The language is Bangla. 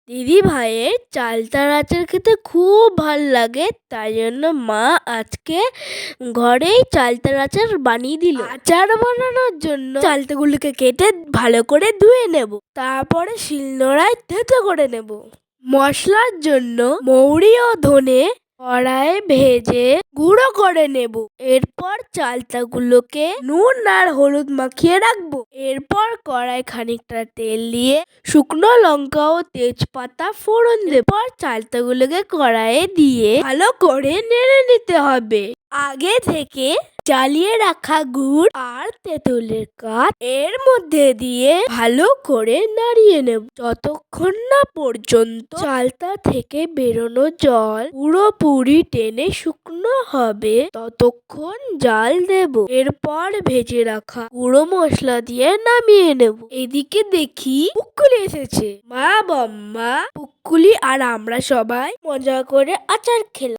দিদি ভাইয়ের চালতার আচার খেতে খুব ভাল লাগে, তাই জন্য মা আজকে ঘরেই চালতার আচার বানিয়ে দিল। আচার বানানোর জন্য চালতাগুলোকে কেটে ভালো করে ধুয়ে নেব, তারপরে শিলনোড়ায় থেঁতো করে নেব। মশলার জন্য মৌরি ও ধনে কড়াইয়ে ভেজে গুঁড়ো করে নেব। এরপর চালতাগুলোকে নুন আর হলুদ মাখিয়ে রাখবো। এরপর কড়াই খানিকটা তেল দিয়ে শুকনো লঙ্কা ও তেজপাতা ফোড়ন দেব। এরপর চালতাগুলোকে কড়াইয়ে দিয়ে ভালো করে নেড়ে নিতে হবে। আগে থেকে চালিয়ে রাখা গুড় আর তেঁতুলের কাঠ এর মধ্যে দিয়ে ভালো করে নাড়িয়ে নেব, যতক্ষণ না পর্যন্ত চালতা থেকে বেরোনো জল পুরোপুরি টেনে শুকনো হবে ততক্ষণ জাল দেব। এরপর ভেজে রাখা গুঁড়ো মশলা দিয়ে নামিয়ে নেব। এদিকে দেখি পুকুলি এসেছে। মা, বম্মা, পুকুলি আর আমরা সবাই মজা করে আচার খেলাম।